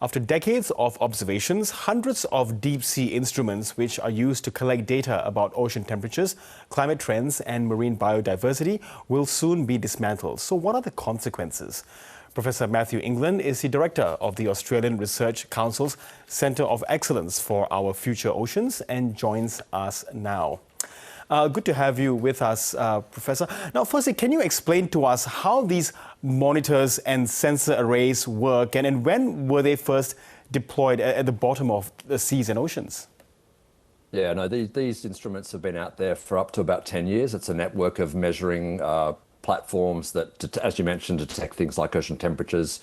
After decades of observations, hundreds of deep-sea instruments which are used to collect data about ocean temperatures, climate trends and marine biodiversity will soon be dismantled. So what are the consequences? Professor Matthew England is the director of the Australian Research Council's Centre of Excellence for Our Future Oceans and joins us now. Good to have you with us, Professor. Now, firstly, can you explain to us how these monitors and sensor arrays work and when were they first deployed at the bottom of the seas and oceans? Yeah, no, these instruments have been out there for up to about 10 years. It's a network of measuring platforms that, as you mentioned, detect things like ocean temperatures,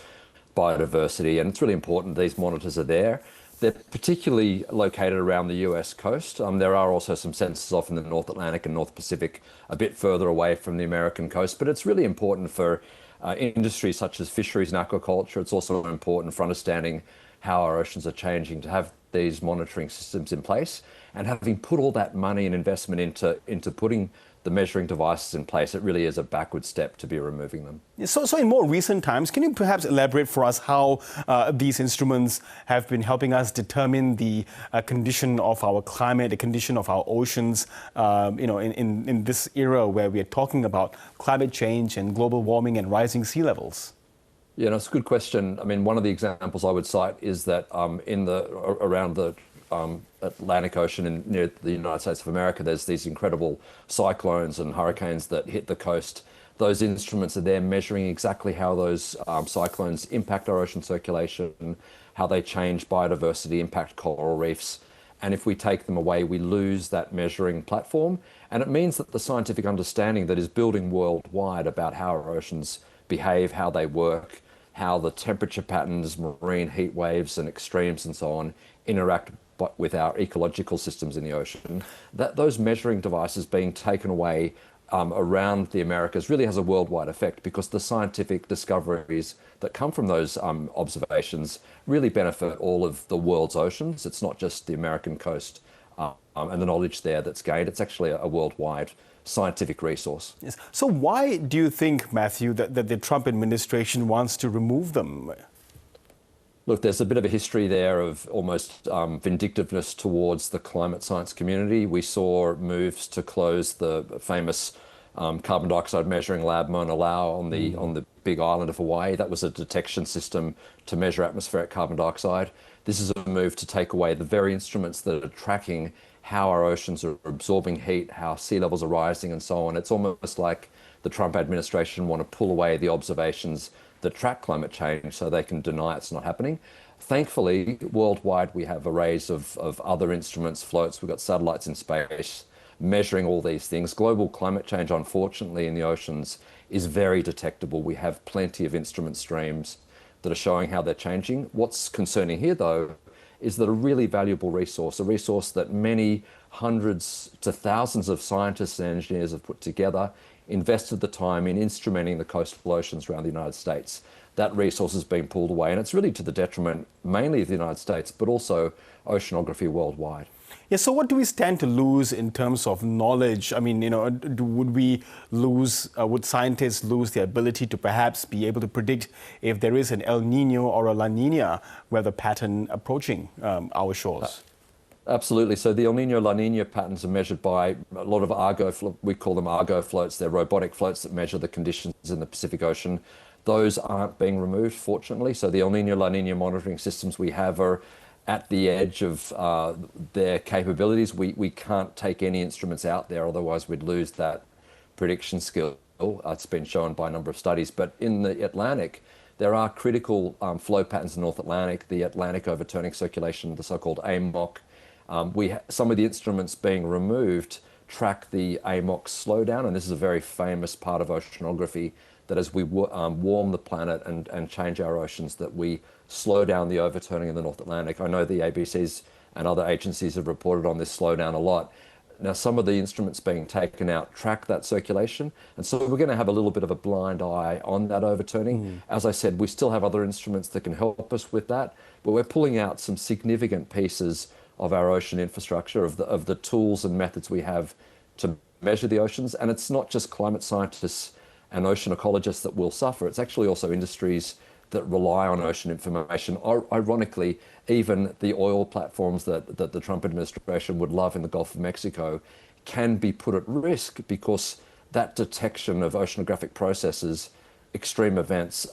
biodiversity, and it's really important these monitors are there. They're particularly located around the US coast. There are also some sensors off in the North Atlantic and North Pacific, a bit further away from the American coast, but it's really important for industries such as fisheries and aquaculture. It's also important for understanding how our oceans are changing to have these monitoring systems in place. And having put all that money and investment into putting the measuring devices in place, it really is a backward step to be removing them. So in more recent times, can you perhaps elaborate for us how these instruments have been helping us determine the condition of our climate, the condition of our oceans, in this era where we are talking about climate change and global warming and rising sea levels? Yeah, no, it's a good question. I mean, one of the examples I would cite is that around the Atlantic Ocean and near the United States of America, there's these incredible cyclones and hurricanes that hit the coast. Those instruments are there measuring exactly how those cyclones impact our ocean circulation, how they change biodiversity, impact coral reefs. And if we take them away, we lose that measuring platform. And it means that the scientific understanding that is building worldwide about how our oceans behave, how they work, how the temperature patterns, marine heat waves and extremes and so on interact with our ecological systems in the ocean, that those measuring devices being taken away around the Americas really has a worldwide effect, because the scientific discoveries that come from those observations really benefit all of the world's oceans. It's not just the American coast and the knowledge there that's gained. It's actually a worldwide scientific resource. Yes. So why do you think, Matthew, that the Trump administration wants to remove them? Look, there's a bit of a history there of almost vindictiveness towards the climate science community. We saw moves to close the famous carbon dioxide measuring lab Mauna Loa on the big island of Hawaii. That was a detection system to measure atmospheric carbon dioxide. This is a move to take away the very instruments that are tracking how our oceans are absorbing heat, how sea levels are rising and so on. It's almost like the Trump administration want to pull away the observations that track climate change so they can deny it's not happening. Thankfully, worldwide, we have arrays of other instruments, floats. We've got satellites in space measuring all these things. Global climate change, unfortunately, in the oceans is very detectable. We have plenty of instrument streams that are showing how they're changing. What's concerning here, though, is that a really valuable resource, a resource that many hundreds to thousands of scientists and engineers have put together, invested the time in instrumenting the coastal oceans around the United States. That resource has been pulled away, and it's really to the detriment mainly of the United States, but also oceanography worldwide. Yeah, so what do we stand to lose in terms of knowledge? I mean, would scientists lose the ability to perhaps be able to predict if there is an El Nino or a La Nina weather pattern approaching our shores? Absolutely. So the El Nino, La Nina patterns are measured by a lot of Argo, we call them Argo floats. They're robotic floats that measure the conditions in the Pacific Ocean. Those aren't being removed, fortunately. So the El Nino, La Nina monitoring systems we have are at the edge of their capabilities. We can't take any instruments out there, otherwise we'd lose that prediction skill. It's been shown by a number of studies. But in the Atlantic, there are critical flow patterns in the North Atlantic, the Atlantic overturning circulation, the so-called AMOC. Some of the instruments being removed track the AMOC slowdown, and this is a very famous part of oceanography, that as we warm the planet and change our oceans, that we slow down the overturning in the North Atlantic. I know the ABCs and other agencies have reported on this slowdown a lot. Now, some of the instruments being taken out track that circulation, and so we're going to have a little bit of a blind eye on that overturning. As I said, we still have other instruments that can help us with that, but we're pulling out some significant pieces of our ocean infrastructure, of the tools and methods we have to measure the oceans. And it's not just climate scientists and ocean ecologists that will suffer. It's actually also industries that rely on ocean information. Ironically, even the oil platforms that the Trump administration would love in the Gulf of Mexico can be put at risk because that detection of oceanographic processes, extreme events,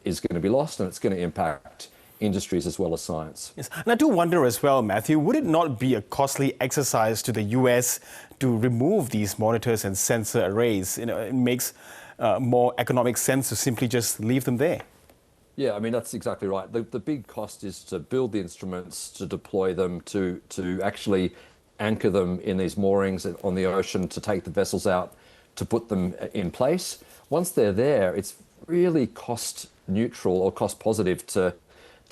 is going to be lost, and it's going to impact industries as well as science. Yes. And I do wonder as well, Matthew, would it not be a costly exercise to the US to remove these monitors and sensor arrays? It makes more economic sense to simply just leave them there. Yeah, I mean, that's exactly right. The big cost is to build the instruments, to deploy them, to actually anchor them in these moorings on the ocean, to take the vessels out, to put them in place. Once they're there, it's really cost neutral or cost positive to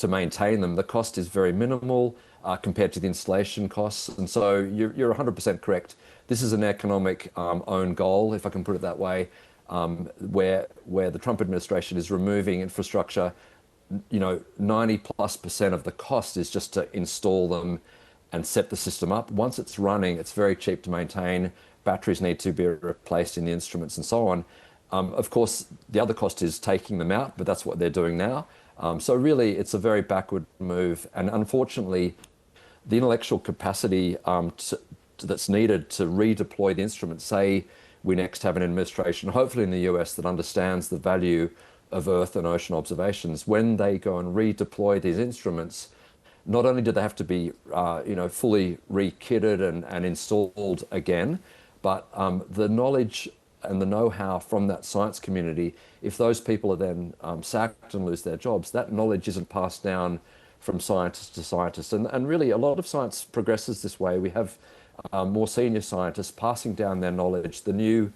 maintain them. The cost is very minimal compared to the installation costs. And so you're 100% correct. This is an economic own goal, if I can put it that way, where the Trump administration is removing infrastructure. 90+% of the cost is just to install them and set the system up. Once it's running, it's very cheap to maintain. Batteries need to be replaced in the instruments and so on. Of course, the other cost is taking them out, but that's what they're doing now. So really, it's a very backward move. And unfortunately, the intellectual capacity that's needed to redeploy the instruments, say we next have an administration, hopefully in the US, that understands the value of Earth and ocean observations, when they go and redeploy these instruments, not only do they have to be fully re-kitted and installed again, but the knowledge and the know-how from that science community, if those people are then sacked and lose their jobs, that knowledge isn't passed down from scientist to scientist. And really, a lot of science progresses this way. We have more senior scientists passing down their knowledge. The new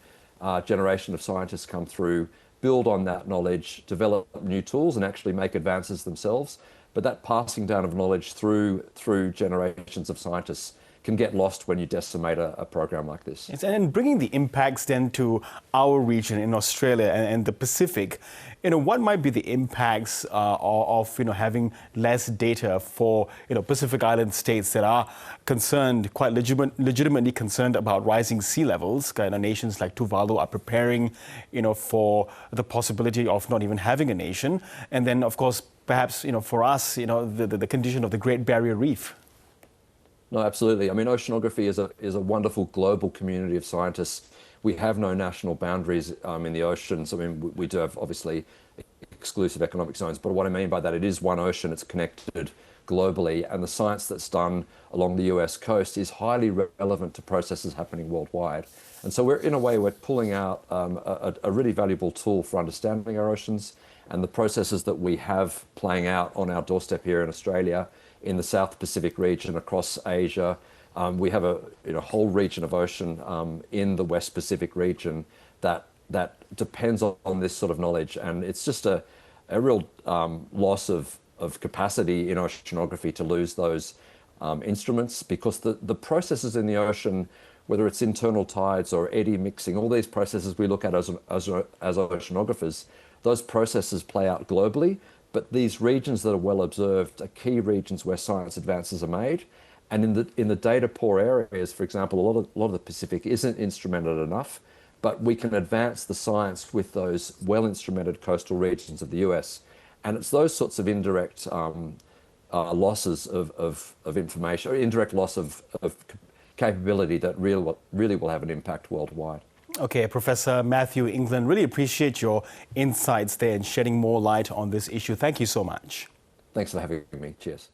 generation of scientists come through, build on that knowledge, develop new tools, and actually make advances themselves. But that passing down of knowledge through generations of scientists can get lost when you decimate a program like this. Yes, and bringing the impacts then to our region in Australia and the Pacific, what might be the impacts of having less data for Pacific Island states that are concerned, quite legitimately concerned about rising sea levels? Nations like Tuvalu are preparing, for the possibility of not even having a nation, and then of course perhaps for us, the condition of the Great Barrier Reef. No, absolutely. I mean, oceanography is a wonderful global community of scientists. We have no national boundaries in the oceans. I mean, we do have obviously exclusive economic zones, but what I mean by that, it is one ocean. It's connected globally, and the science that's done along the US coast is highly relevant to processes happening worldwide. And so we're pulling out a really valuable tool for understanding our oceans and the processes that we have playing out on our doorstep here in Australia, in the South Pacific region, across Asia. We have a whole region of ocean in the West Pacific region that depends on this sort of knowledge. And it's just a real loss of capacity in oceanography to lose those instruments, because the processes in the ocean, whether it's internal tides or eddy mixing, all these processes we look at as oceanographers, those processes play out globally. But these regions that are well observed are key regions where science advances are made. And in the data poor areas, for example, a lot of the Pacific isn't instrumented enough, but we can advance the science with those well-instrumented coastal regions of the US. And it's those sorts of indirect losses of information, or indirect loss of capability that really will have an impact worldwide. Okay, Professor Matthew England, really appreciate your insights there and shedding more light on this issue. Thank you so much. Thanks for having me. Cheers.